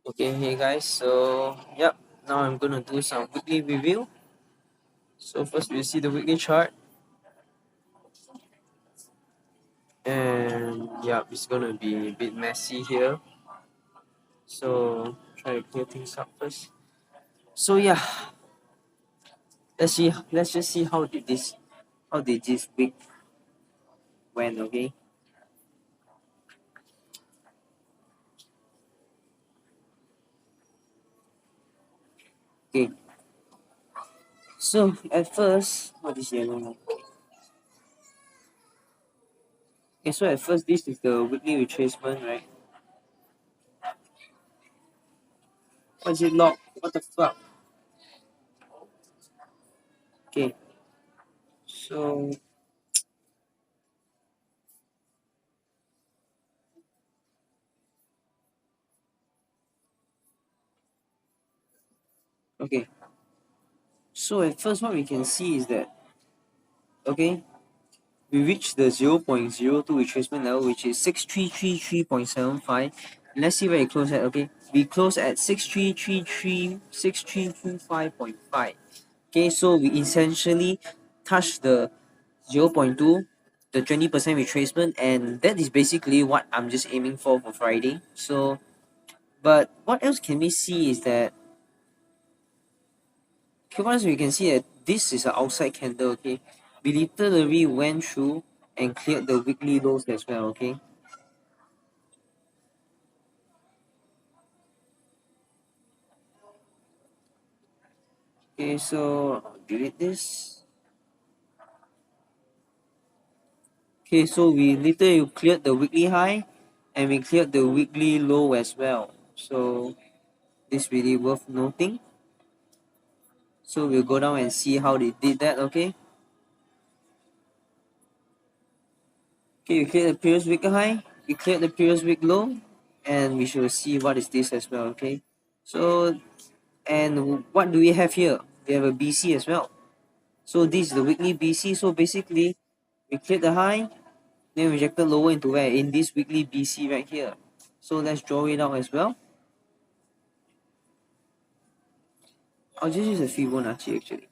Okay, hey guys. So, yep, now I'm gonna do some weekly review. So first we'll see the weekly chart, and yeah, it's gonna be a bit messy here. So try to clear things up first. So yeah, let's see. Let's just see how did this week went. Okay. Okay. So at first, what is yellow now? Okay. So at first, this is the weekly retracement, right? What is it locked? What the fuck? Okay. So okay. So at first, what we can see is that okay, we reached the 0.02 retracement level, which is 6333.75. Let's see where it closed at. Okay, we closed at 6333.5. Okay, so we essentially touched the 0.2, the 20% retracement, and that is basically what I'm just aiming for Friday. So, but what else can we see is that okay, what else we can see that this is an outside candle. Okay, we literally went through and cleared the weekly lows as well. Okay. Okay, so delete this. Okay, so we literally cleared the weekly high and we cleared the weekly low as well. So this really worth noting. So we'll go down and see how they did that, okay? Okay, we cleared the previous week high, we cleared the previous week low, and we should see what is this as well, okay? So, and what do we have here? We have a BC as well. So this is the weekly BC. So basically, we cleared the high, then rejected lower into where? In this weekly BC right here. So let's draw it out as well. I'll just use a Fibonacci actually.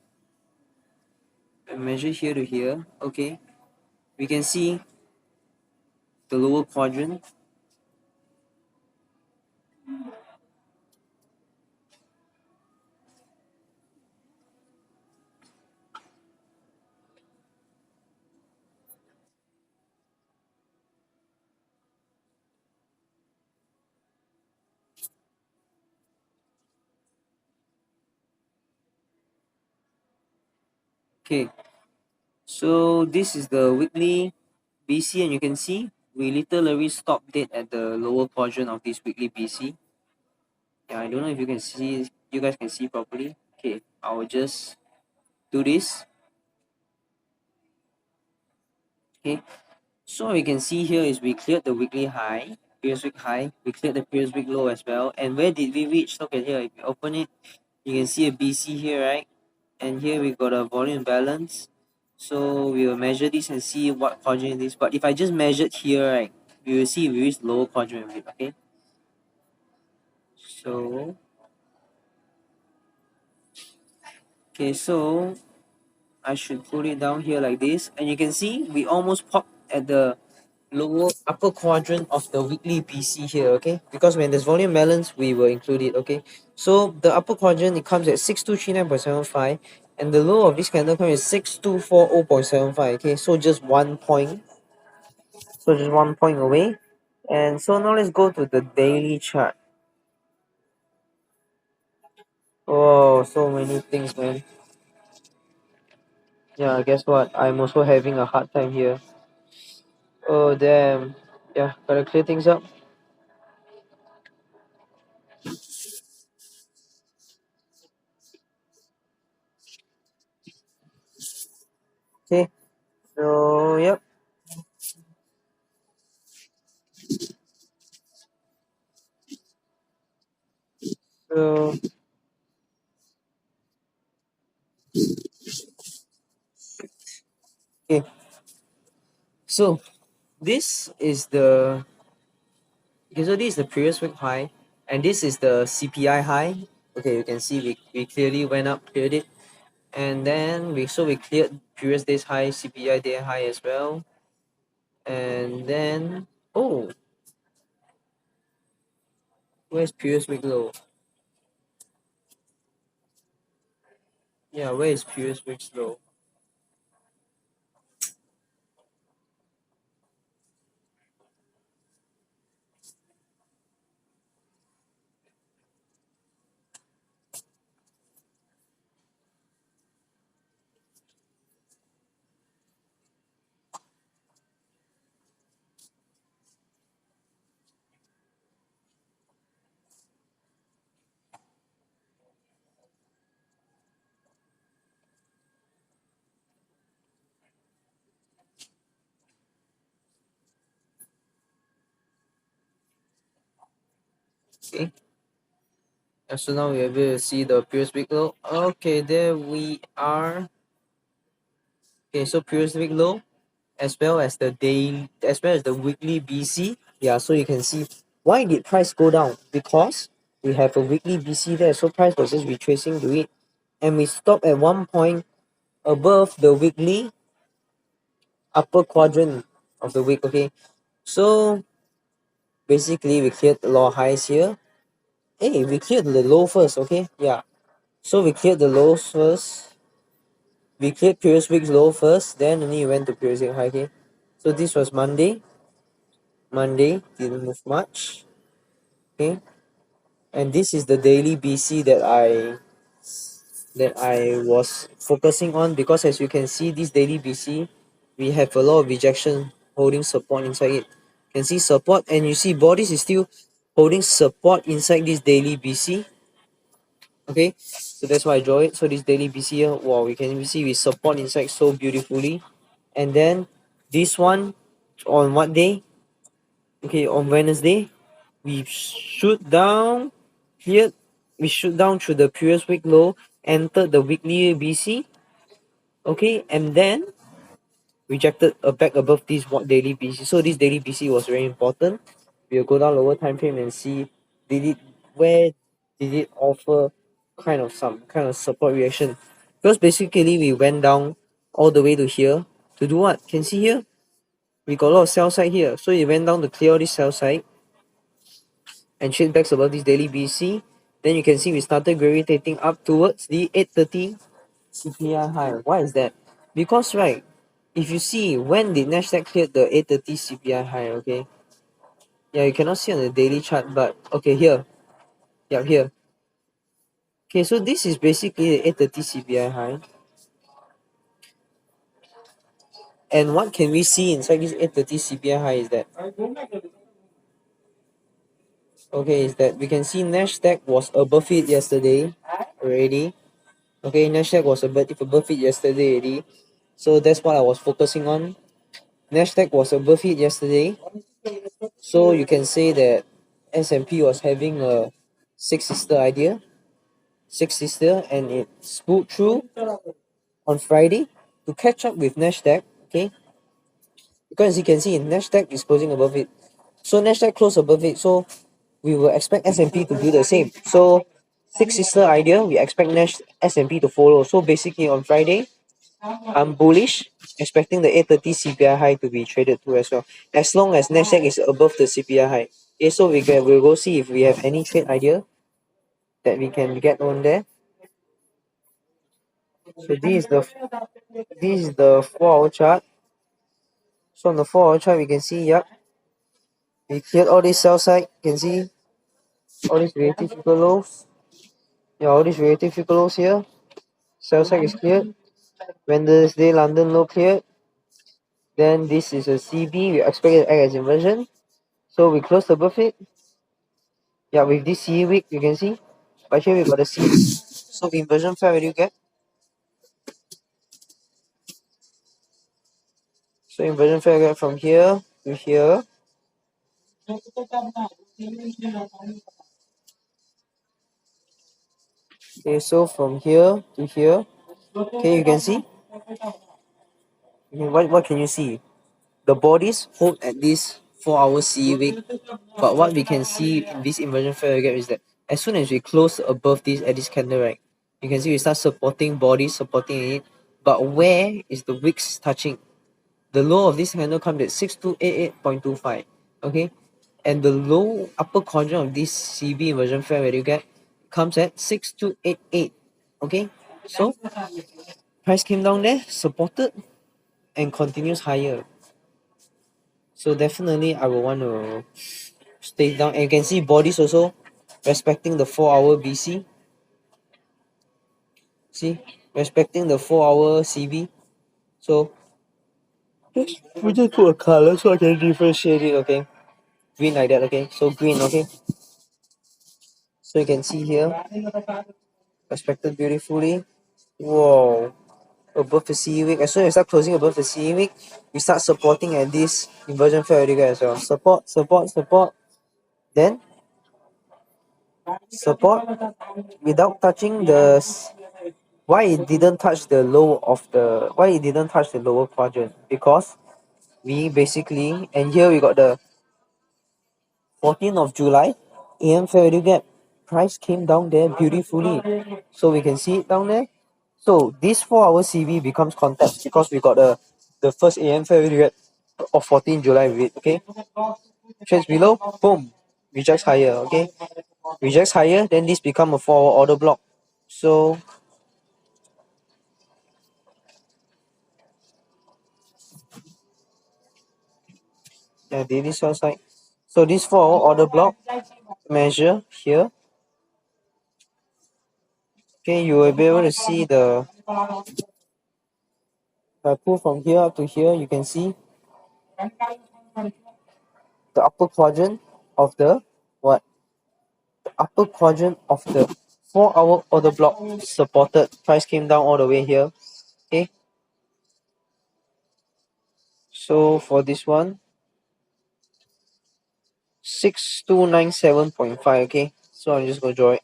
And measure here to here. Okay. We can see the lower quadrant. Okay. So this is the weekly BC, and you can see we literally stopped it at the lower quadrant of this weekly BC. Yeah, I don't know if you can see, you guys can see properly. Okay, I will just do this. Okay, so what we can see here is we cleared the weekly high, previous week high, we cleared the previous week low as well. And where did we reach? Look at here, if you open it, you can see a BC here, right? And here we got a volume balance. So we will measure this and see what quadrant it is. But if I just measured here, right, we will see we reach lower quadrant of it, okay? So, okay, so I should put it down here like this. And you can see we almost popped at the lower upper quadrant of the weekly BC here, okay? Because when there's volume balance, we will include it, okay? So the upper quadrant, it comes at 6239.75, and the low of this candle comes at 6240.75, okay? So just 1 point. So just 1 point away. And so now let's go to the daily chart. Oh, so many things, man. Yeah, guess what? I'm also having a hard time here. Oh, damn. Yeah, gotta clear things up. Okay, so, yep. So, okay. So, this is the, okay, so this is the previous week high. And this is the CPI high. Okay, you can see we clearly went up, cleared it, and then we cleared previous day's high, CPI day high as well. And then, oh, where's previous week low? Yeah, where is previous week's low? Okay, so now we're able to see the previous week low. Okay, there we are. Okay, so previous week low as well as the day, as well as the weekly BC. Yeah, so you can see why did price go down? Because we have a weekly BC there, so price was just retracing to it, and we stopped at one point above the weekly upper quadrant of the week. Okay, so basically we cleared a lot of highs here. Hey, we cleared the low first. Okay, yeah, so we cleared the lows first. We cleared previous week's low first, then only went to previous week high. Okay, so this was Monday. Monday didn't move much. Okay, and this is the daily BC that I was focusing on, because as you can see, this daily BC, we have a lot of rejection holding support inside it. You can see support, and you see bodies is still holding support inside this daily BC. Okay, so that's why I draw it. So this daily BC here, wow, we can see we support inside so beautifully. And then this one on what day? Okay, on Wednesday, we shoot down here. We shoot down through the previous week low, entered the weekly BC. Okay, and then rejected a back above this one daily BC. So this daily BC was very important. We'll go down lower time frame and see did it where did it offer some kind of support reaction. Because basically we went down all the way to here to do what? Can see here? We got a lot of sell side here. So it went down to clear all this sell side and trade backs above this daily BC. Then you can see we started gravitating up towards the 830 CPI high. Why is that? Because right, if you see when the Nasdaq cleared the 830 CPI high, okay, yeah, you cannot see on the daily chart, but okay, here, yeah, here. Okay, so this is basically the 830 CPI high. And what can we see inside this 830 CPI high is that, okay, is that we can see Nasdaq was above it yesterday already. Okay, Nasdaq was above it yesterday already. So that's what I was focusing on. Nasdaq was above it yesterday. So you can say that S&P was having a six sister idea, six sister, and it spooled through on Friday to catch up with Nasdaq. Okay, because you can see Nasdaq is closing above it, so Nasdaq closed above it. So we will expect S&P to do the same. So six sister idea, we expect S&P to follow. So basically on Friday, I'm bullish, expecting the 830 CPI high to be traded too as well. As long as Nasdaq is above the CPI high. Okay, so we'll go see if we have any trade idea that we can get on there. So this is the 4 hour chart. So on the 4 hour chart we can see, yep, we cleared all this sell side. You can see all these relative equal lows. Yeah, all these relative equal lows here. Sell side is cleared. Wednesday London low cleared. Then this is a CB. We expect it to act as inversion. So we closed above it. Yeah, with this CE week you can see. But here we got a C. So the inversion fair value gap. So inversion fair gap from here to here. Okay, so from here to here. Okay, you can see. Okay, what can you see? The bodies hold at this 4 hour CE week. But what we can see in this inversion fair gap is that as soon as we close above this at this candle, right, you can see we start supporting body, supporting it. But where is the wicks touching? The low of this candle comes at 6288.25. Okay, and the low upper quadrant of this CB inversion fair value gap comes at 6288. Okay, so price came down there, supported, and continues higher. So definitely I will want to stay down. And you can see bodies also respecting the 4 hour BC. See, respecting the 4 hour CB. So we just put a color so I can differentiate it. Okay, green like that. Okay, so green. Okay, so you can see here respected beautifully. Whoa, above the CE week. As soon as you start closing above the CE week, we start supporting at this inversion fair value as well. Support, support, support. Then support without touching the why it didn't touch the low of the why it didn't touch the lower quadrant, because we basically, and here we got the 14th of July AM fair value gap, price came down there beautifully, so we can see it down there. So this 4 hour CV becomes context because we got the first AM fair value gap of 14th July with it. Okay, trades below, boom, rejects higher. Okay, rejects higher, then this become a 4 hour order block. So yeah, daily sell side. So this 4 hour order block measure here. Okay, you will be able to see the, if I pull from here up to here, you can see the upper quadrant of the what? The upper quadrant of the 4 hour order block supported. Price came down all the way here. Okay. So for this one, 6297.5. Okay. So I'm just gonna draw it.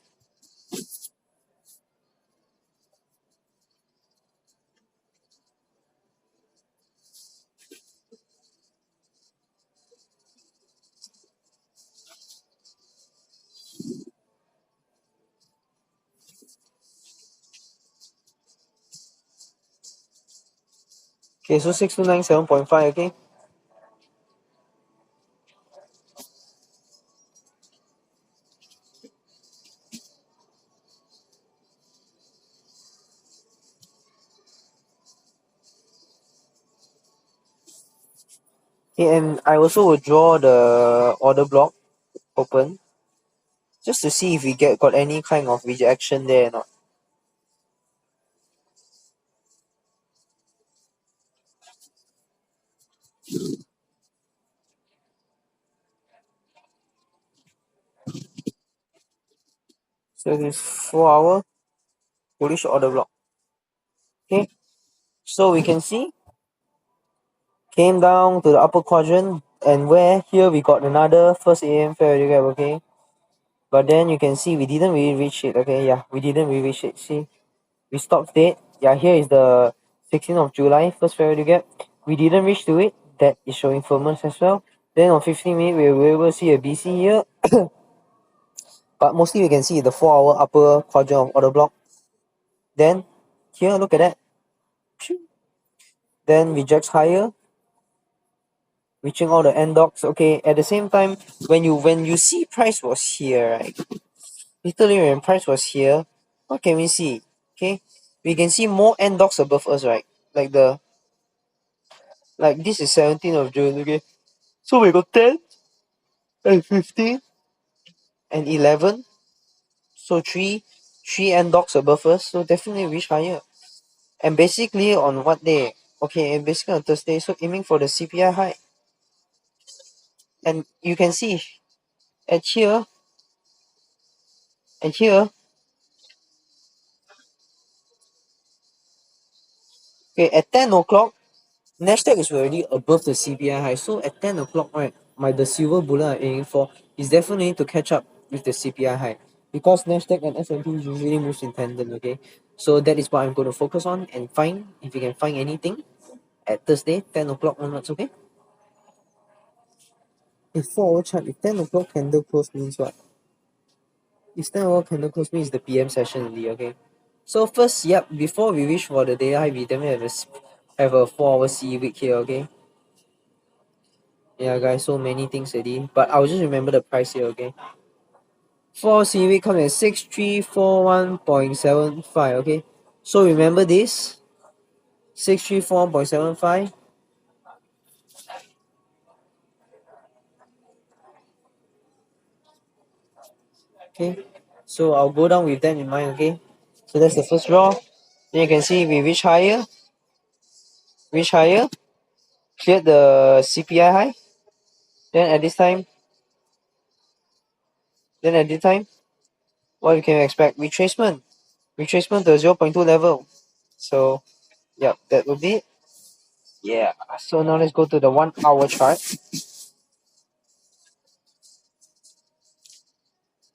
Okay, so 6297.5. Okay. Okay, and I also will draw the order block open just to see if we got any kind of rejection there or not. So this 4 hour bullish order block. Okay, so we can see came down to the upper quadrant, and where here we got another first AM fair value gap. Okay, but then you can see we didn't really reach it. Okay, yeah, we didn't really reach it. See, we stopped dead. Yeah, here is the 16th of July first fair value gap. We didn't reach to it. That is showing firmness as well. Then on 15 minutes we were able to see a BC here, but mostly we can see the 4 hour upper quadrant of order block. Then here, look at that. Then rejects higher, reaching all the end docs. Okay, at the same time, when you see price was here, right? Literally when price was here, what can we see? Okay, we can see more end docs above us, right? Like this is 17th of June. Okay, so we got 10 and 15 and 11. So three end docs above us. So definitely reach higher. And basically on what day? Okay, and basically on Thursday. So aiming for the CPI high. And you can see at here and here. Okay, at 10 o'clock, Nasdaq is already above the CPI high. So at 10 o'clock, right, the silver bullet I'm aiming for is definitely to catch up with the CPI high. Because Nasdaq and S&P usually moves in tandem, okay? So that is what I'm going to focus on and find, if you can find anything, at Thursday, 10 o'clock onwards, okay? Okay, 4 chart. If 10 o'clock candle close means what? If 10 o'clock candle close means the PM session only, okay? So first, yep, before we reach for the day high, we definitely have a 4-hour CE week here, okay? Yeah, guys, so many things already. But I'll just remember the price here, okay? 4 CE week comes at 6341.75, okay? So remember this 6341.75. Okay, so I'll go down with that in mind, okay? So that's the first draw. Then you can see we reach higher, cleared the CPI high. Then at this time, what you can expect? Retracement to 0.2 level. So, yeah, that would be it. Yeah, so now let's go to the 1 hour chart.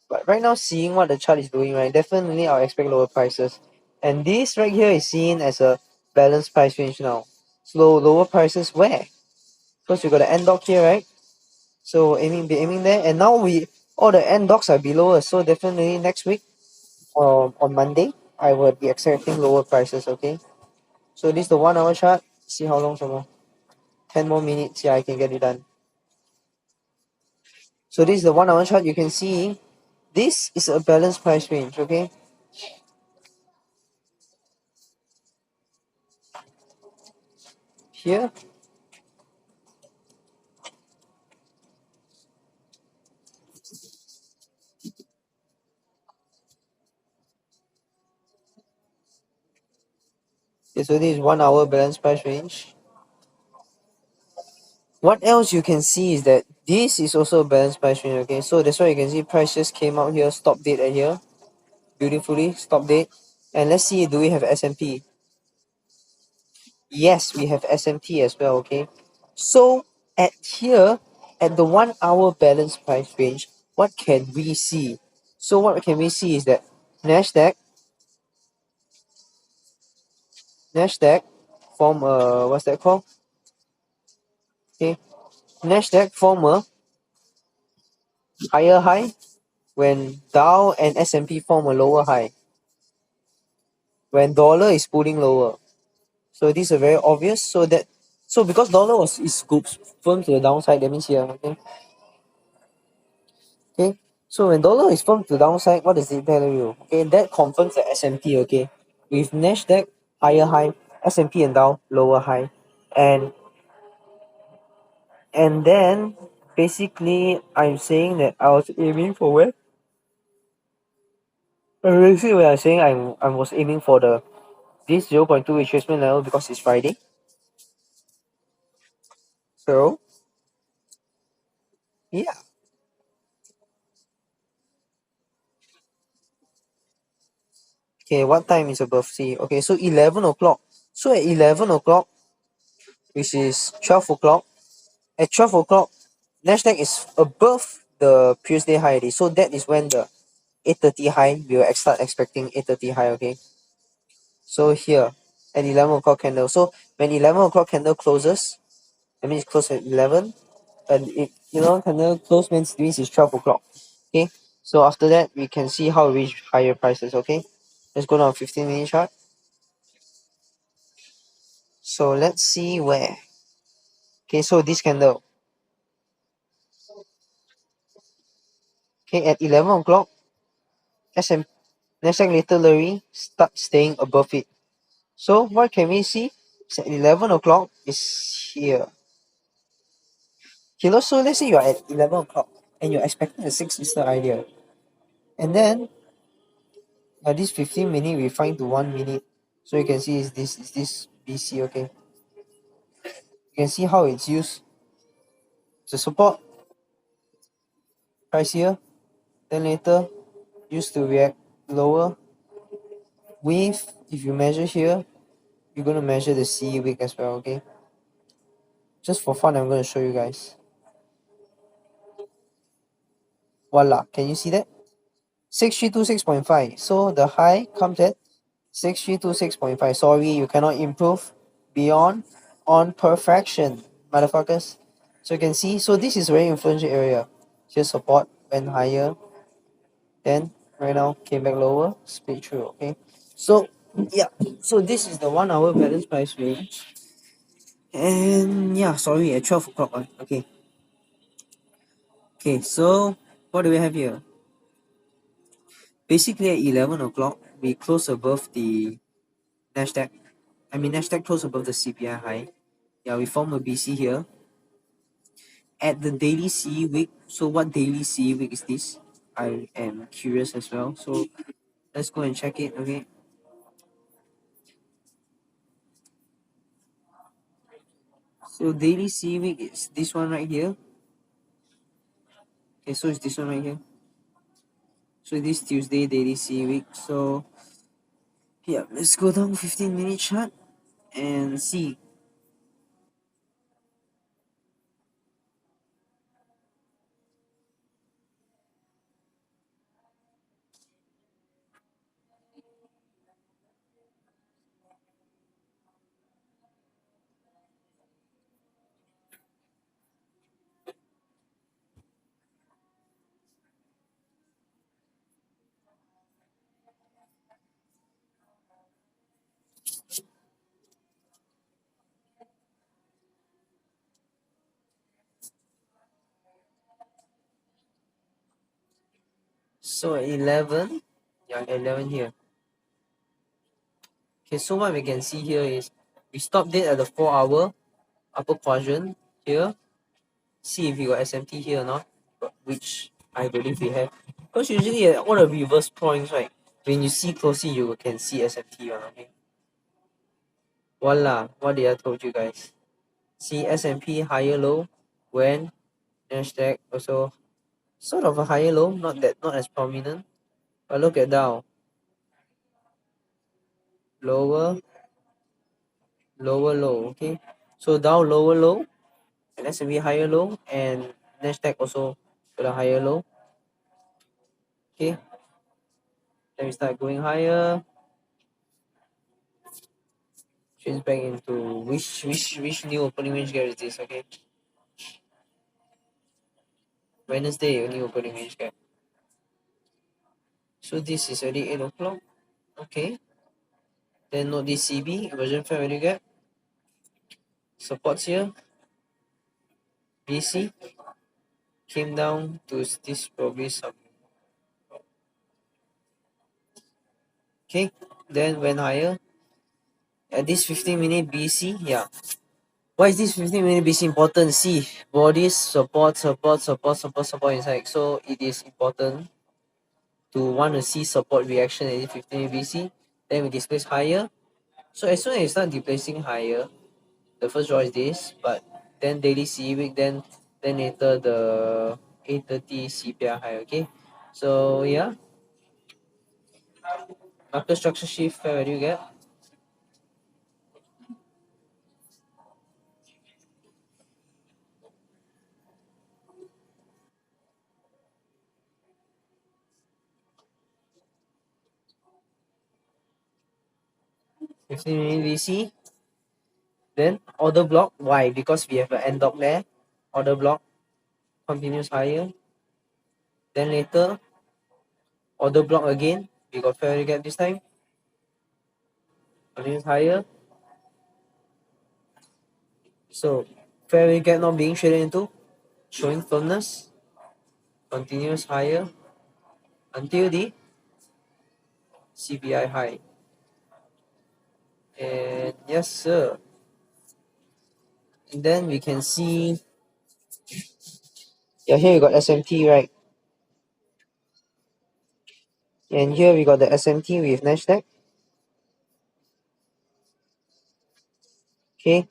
But right now, seeing what the chart is doing, right, definitely I'll expect lower prices. And this right here is seen as a balanced price range now. So lower prices where? First, you got the end dog here, right? So be aiming there. And now all the end dogs are below us. So definitely next week, on Monday, I will be expecting lower prices, okay? So this is the 1 hour chart. See how long some more. 10 more minutes. Yeah, I can get it done. So this is the 1 hour chart. You can see this is a balanced price range, okay? Here, okay, so this is 1 hour balanced price range. What else you can see is that this is also a balanced price range, okay? So that's why you can see price just came out here, stop date at here. Beautifully, stop date. And let's see, do we have S&P? Yes, we have S&P as well, okay? So at here, at the 1 hour balance price range, what can we see? So what can we see is that Nasdaq form a, what's that called? Okay, Nasdaq form a higher high when Dow and S&P form a lower high when dollar is pulling lower. So this is very obvious. So because dollar is firm to the downside, that means here, okay? Okay, so when dollar is firm to the downside, what does it tell you? Okay, that confirms the S&P, okay? With Nasdaq higher high, S&P and Dow lower high. And then basically I'm saying that I was aiming for where? Basically when I'm saying I was aiming for this 0.2 retracement level because it's Friday. So yeah. Okay, what time is above C? Okay, so 11 o'clock. So at 11 o'clock, which is 12 o'clock, at 12 o'clock, Nasdaq is above the previous day high already. So that is when the 8:30 high, we will start expecting 8:30 high, okay? So here, at 11 o'clock candle. So when 11 o'clock candle closes, that means close at 11, and candle close means it's 12 o'clock, okay? So after that, we can see how we reach higher prices, okay? Let's go down 15-minute chart. So let's see where. Okay, so this candle. Okay, at 11 o'clock, SM Nasdaq literally start staying above it. So what can we see? It's at 11 o'clock is here. Okay, so let's say you're at 11 o'clock and you're expecting a 6 idea. And then this 15-minute we find to 1 minute. So you can see is this BC, okay? You can see how it's used. The support price here, then later used to react lower. With if you measure here, you're gonna measure the CE wick as well, okay? Just for fun, I'm gonna show you guys. Voila, can you see that? 6326.5. So the high comes at 6326.5. Sorry, you cannot improve beyond on perfection, motherfuckers. So you can see, so this is very influential area. Here support went higher, then right now came back lower, split through. Okay, so yeah, so this is the 1 hour balance price range, and yeah, sorry, at 12 o'clock. Okay, okay. So what do we have here? Basically, at 11 o'clock, we close above the Nasdaq. Nasdaq closed above the CPI high. Yeah, we form a BC here at the daily CE week. So what daily CE week is this? I am curious as well. So let's go and check it. Okay. So daily CE week is this one right here. Okay, so it's this one right here. So this Tuesday daily CE week. So yeah, let's go down 15-minute chart and see. So 11, yeah, 11 here. Okay, so what we can see here is we stopped it at the 4 hour upper quadrant here. See if we got SMT here or not, which I believe we have. Because usually at all the reverse points, right, when you see closely, you can see SMT or okay. Voila, what did I told you guys? See S&P higher low when Nasdaq also sort of a higher low, not as prominent. But look at Dow, lower, lower low, okay? So Dow lower low and S&P higher low and Nasdaq also with a higher low. Okay. Then we start going higher. Change back into which new opening range gap is this? Okay. Wednesday new opening range gap. So this is already 8 o'clock. Okay. Then note this CB, inversion fair value gap. Supports here. BC came down to this probably some. Okay. Then went higher. At this 15-minute BC, yeah. Why is this 15-minute BC important? See, bodies support inside. So it is important to want to see support reaction at 15 BC, then we displace higher. So as soon as you start displacing higher, the first draw is this, but then daily C week, then later the 830 CPI high, okay? So yeah, after structure shift, fair value gap. Fifteen minute VC, then order block. Why? Because we have an end dot there. Order block continues higher. Then later, order block again. We got fair value gap this time. Continues higher. So fair value gap not being traded into, showing firmness, continues higher until the CPI high. And yes, sir. And then we can see, yeah, here we got SMT, right? And here we got the SMT with Nasdaq. Okay.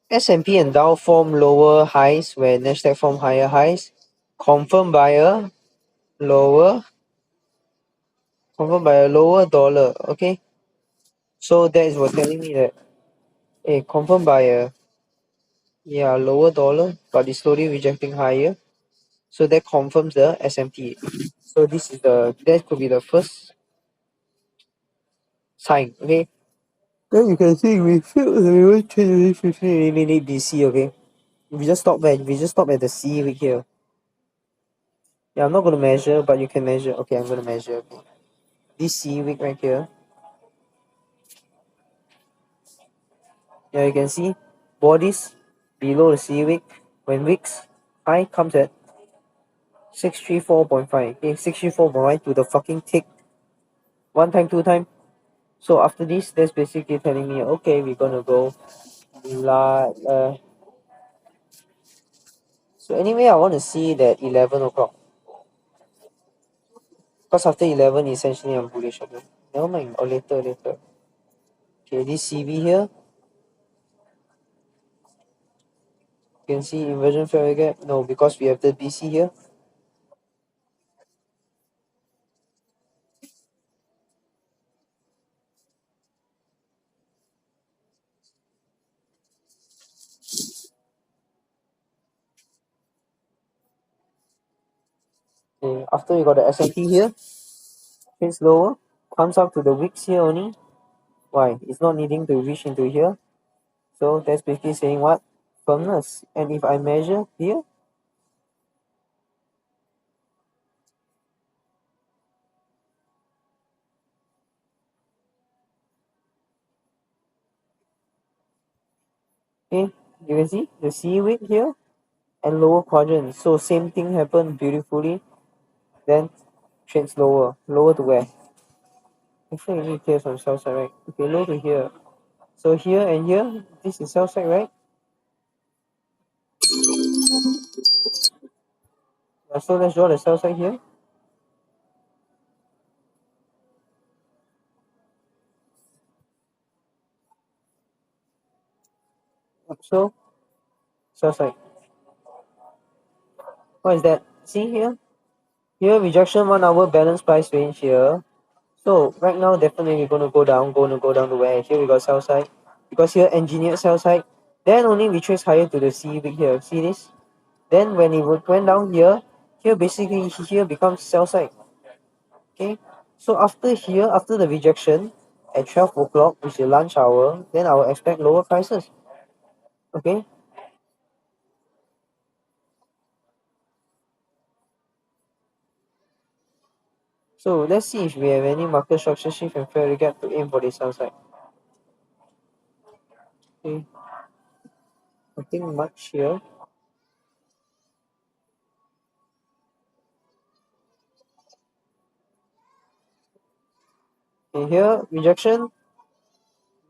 S&P and Dow form lower highs where Nasdaq form higher highs. Confirmed by a lower, confirmed by a lower dollar. Okay. So that is what telling me that confirmed by a lower dollar, but it's slowly rejecting higher. So that confirms the SMT. So this is that could be the first sign. Okay. Then you can see we failed the reverse trend within 15 minute BC. Okay. we just stop at the C wick here. Yeah, I'm not gonna measure, but you can measure. Okay, I'm gonna measure. Okay. This C wick right here. Yeah, you can see bodies below the C wick when wicks high comes at 634.5. Okay, 634.5 to the fucking tick. One time, two time. So after this, that's basically telling me, okay, we're gonna go la so anyway, I want to see that 11 o'clock. Because after 11, essentially I'm bullish again. Never mind, or later. Okay, this CB here, you can see inversion fair gap. No, because we have the BC here. Okay, after we got the S&P here, trades lower, comes up to the wicks here only. Why? It's not needing to reach into here. So that's basically saying what? Firmness. And if I measure here, okay, you can see the C wick here and lower quadrant. So same thing happened beautifully. Then trades lower. Lower to where? Actually, you need to clear from south side, right? Okay, low to here. So here and here, this is south side, right? So let's draw the south side here. So south side. What is that? See here? Here rejection 1 hour balance price range here. So right now definitely we're gonna go down to where? Here we got sell side. Because here engineered sell side. Then only we trace higher to the C big here. See this? Then when it went down here, here basically here becomes sell side. Okay. So after here, after the rejection at 12 o'clock, which is lunch hour, then I will expect lower prices. Okay. So let's see if we have any market structure shift and fair gap to aim for the sell side. Okay. Nothing much here. Okay, here rejection,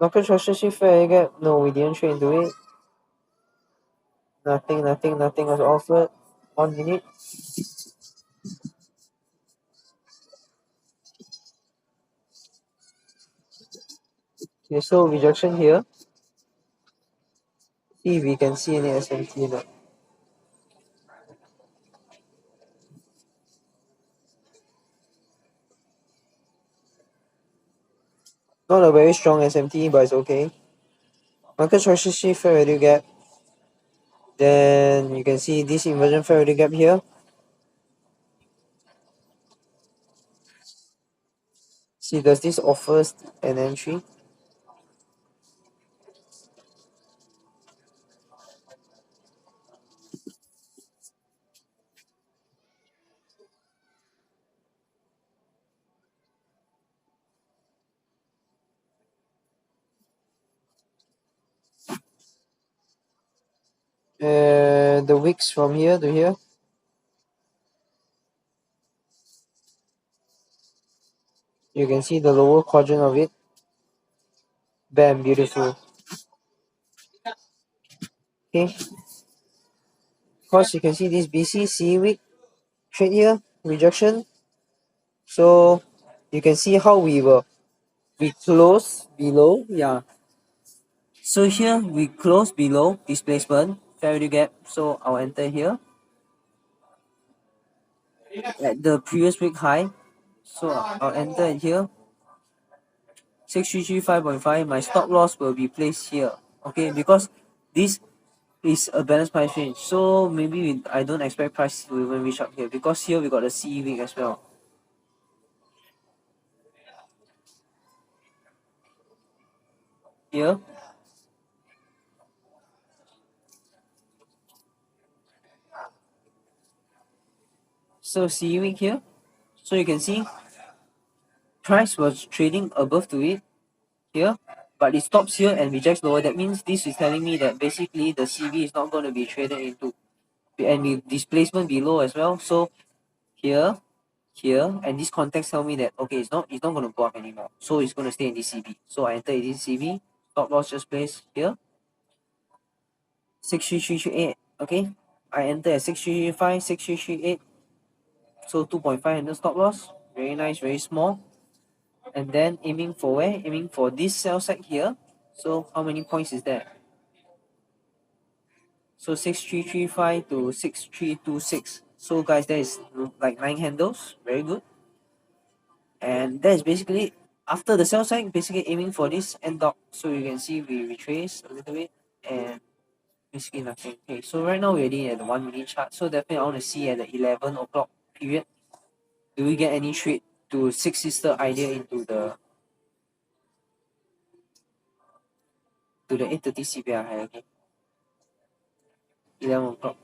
market structure shift fair gap. No, we didn't trade into it. Nothing was offered. 1 minute. Okay, so rejection here. See if we can see any SMT now. Not a very strong SMT, but it's okay. Market structure shift fair value gap. Then you can see this inversion fair value gap here. See, does this offers an entry? The wicks from here to here. You can see the lower quadrant of it. Bam, beautiful. Okay, because you can see this BC wick trade here, rejection. So you can see how we close below. Yeah. So here we close below displacement, fair value gap. So I'll enter here at the previous week high. So I'll enter it here. 6335.5. My stop loss will be placed here. Okay, because this is a balanced price range. So maybe I don't expect price to even reach up here because here we got the C week as well. Here. So see week here. So you can see price was trading above to it here, but it stops here and rejects lower. That means this is telling me that basically the CV is not going to be traded into, and with displacement below as well. So here, here, and this context tell me that okay, it's not going to go up anymore. So it's going to stay in this CV. So I enter this CV. Stop loss just placed here. 63338. Okay, I enter at 6335, 6338. So 2.5 handle stop loss. Very nice, very small. And then aiming for where? Aiming for this sell side here. So how many points is that? So 6335 to 6326. So guys, that is like 9 handles. Very good. And that is basically after the sell side, basically aiming for this end dot. So you can see we retrace a little bit and basically nothing. Okay, so right now we're already at the 1 minute chart. So definitely I want to see at the 11 o'clock period. Do we get any trade to Six Sister idea into the 8:30 CPR high? Okay, 11 o'clock.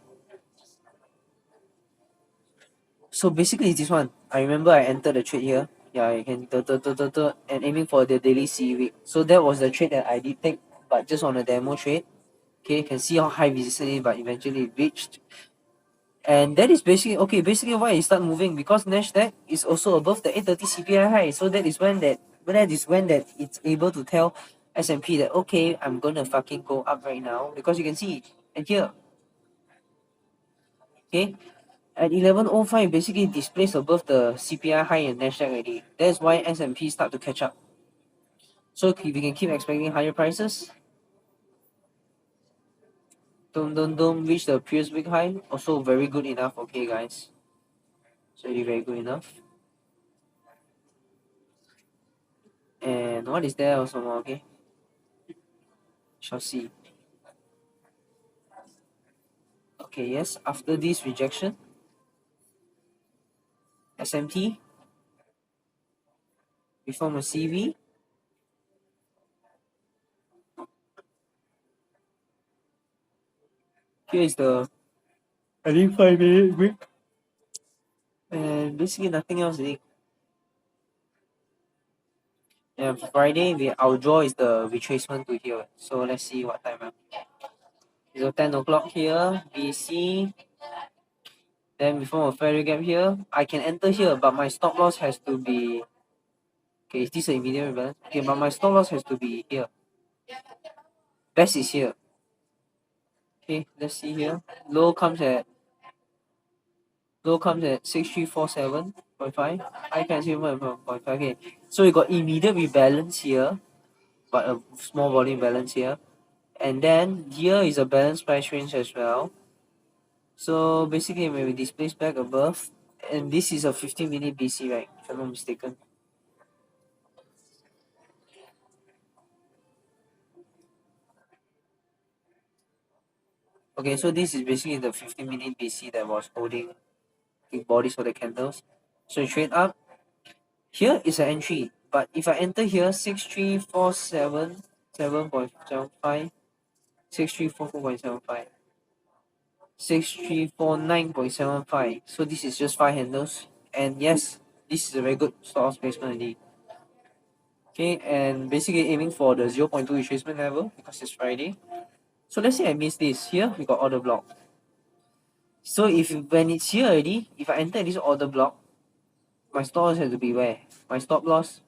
So basically it's this one. I remember I entered the trade here. Yeah, I can and aiming for the daily C week. So that was the trade that I did take, but just on a demo trade. Okay, you can see how high resistance is, but eventually it reached. And that is basically okay. Basically, why it start moving because Nasdaq is also above the 830 CPI high. So that is when it's able to tell S&P that okay, I'm gonna fucking go up right now because you can see and here, okay, at 11:05 basically displays above the CPI high in Nasdaq already. That's why S&P start to catch up. So if we can keep expecting higher prices, don't reach the previous week high. Also very good enough. Okay, guys, so really very good enough. And what is there also more? Okay, shall see. Okay, yes, after this rejection, SMT, we form a CV. Here is the 5 minute break. And basically nothing else. And Friday, our draw is the retracement to here. So let's see what time. So 10 o'clock here, BC. Then we form a fair gap here. I can enter here, but my stop loss has to be. Okay, is this an immediate rebalance? Okay, but my stop loss has to be here. Best is here. Okay, let's see here. Low comes at 6347.5. High can see 1.5. Okay, so we got immediate rebalance here, but a small volume balance here. And then here is a balanced price range as well. So basically when we displace back above, and this is a 15-minute BC, right? If I'm not mistaken. Okay, so this is basically the 15-minute BC that was holding the bodies for the candles. So you trade up. Here is an entry, but if I enter here 6347.75, 6344.75, 6349.75. So this is just 5 handles. And yes, this is a very good stop placement indeed. Okay, and basically aiming for the 0.2 retracement level because it's Friday. So let's say I miss this. Here we got order block. So if when it's here already, if I enter this order block, my stop loss has to be where? My stop loss,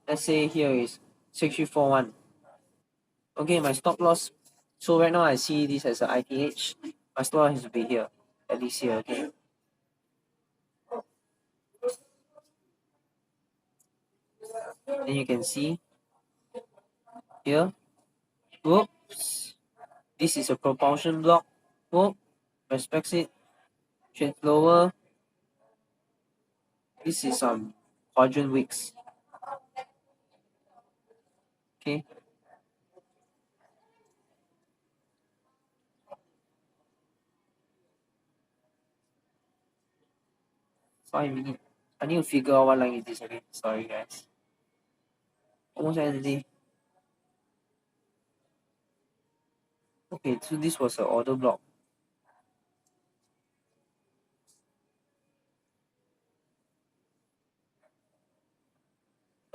let's say here is 6341. Okay, my stop loss. So right now I see this as a ITH. My stop loss has to be here, at least here. Okay. Then you can see here. Whoops. This is a propulsion block. Whoop. Respects it. Trade lower. This is quadrant wicks. Okay. Five minutes. I need to figure out what line it is again. Sorry guys. Almost ended. Okay, so this was an order block.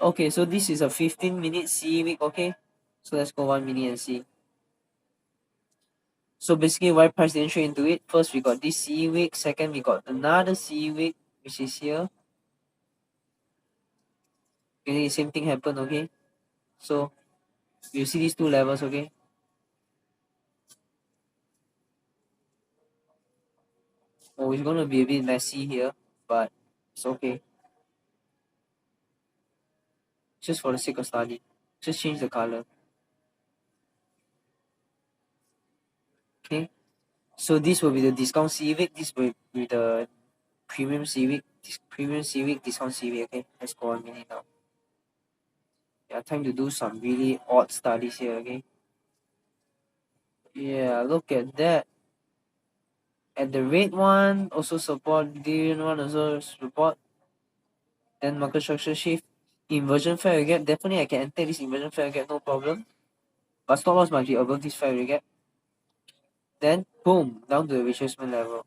Okay, so this is a 15-minute CE week, okay? So let's go 1 minute and see. So basically, why price didn't trade into it? First, we got this CE week. Second, we got another CE week, which is here. Okay, same thing happened, okay? So you see these two levels, okay? Oh, it's gonna be a bit messy here, but it's okay. Just for the sake of study. Just change the color. Okay. So this will be the discount CE week. This will be the premium CE week. This premium CE week, discount CE week. Okay, let's go 1 minute now. Yeah, time to do some really odd studies here. Okay. Yeah, look at that. At the red one, also support. Green one also support. Then market structure shift. Inversion fair value gap. Definitely I can enter this inversion fair value gap, no problem. But stop loss must be above this fair value gap. Then boom, down to the retracement level.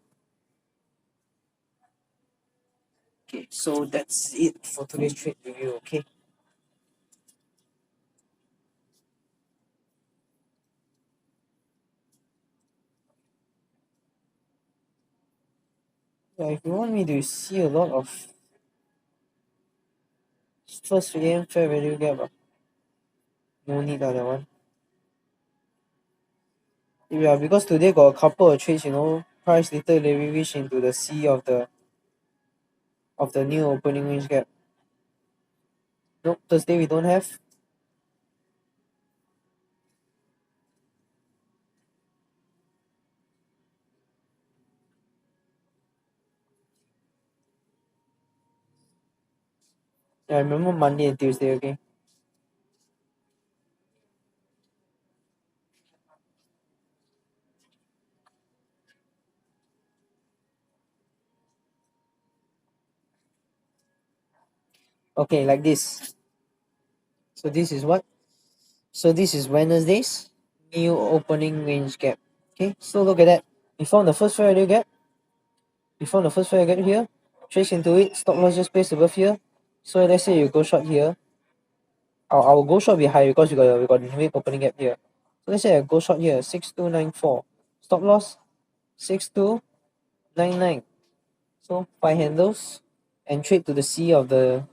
Okay, so that's it for today's trade review. Okay. Yeah, if you want me to see a lot of first again fair value gap, no need that one. Yeah, because today got a couple of trades, price little leverage into the C of the new opening range gap. Nope, Thursday we don't have. Yeah, I remember Monday and Tuesday, okay? Okay, like this. So this is what? So this is Wednesday's new opening range gap. Okay, so look at that. We found the first fair value gap. We found the first fair value gap here. Trace into it. Stop loss just placed above here. So let's say you go short here. Our go short will be high because we got the new opening gap here. So let's say I go short here, 6294. Stop loss 6299. So 5 handles and trade to the C of the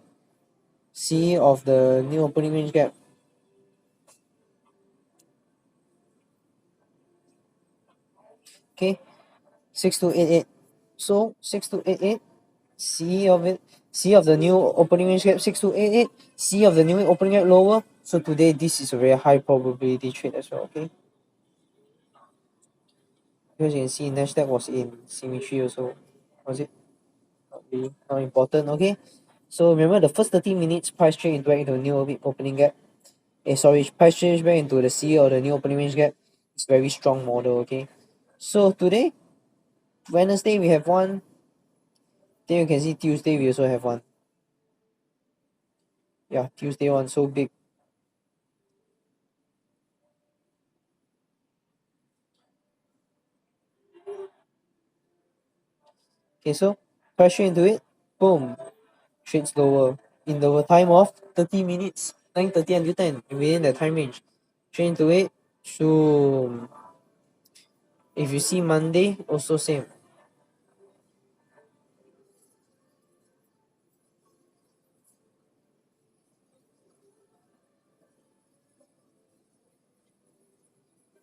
new opening range gap. Okay, 6288. So 6288, C of it, C of the new opening range gap 6288, C of the new opening gap lower. So today this is a very high probability trade as well. Okay, because you can see Nasdaq was in symmetry also. Was it? Not important. Okay, so remember the first 30 minutes price trade back into the new opening gap. Sorry, price change back into the C or the new opening range gap. It's very strong model. Okay, so today Wednesday we have one. Then you can see Tuesday we also have one. Yeah, Tuesday one so big. Okay, so pressure into it, boom, trades lower in the time of 30 minutes, 9:30 until 10 within the time range. Trade into it, so if you see Monday, also same.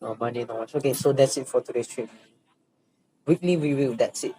No, Monday not much. Okay, so that's it for today's trade. Weekly review, that's it.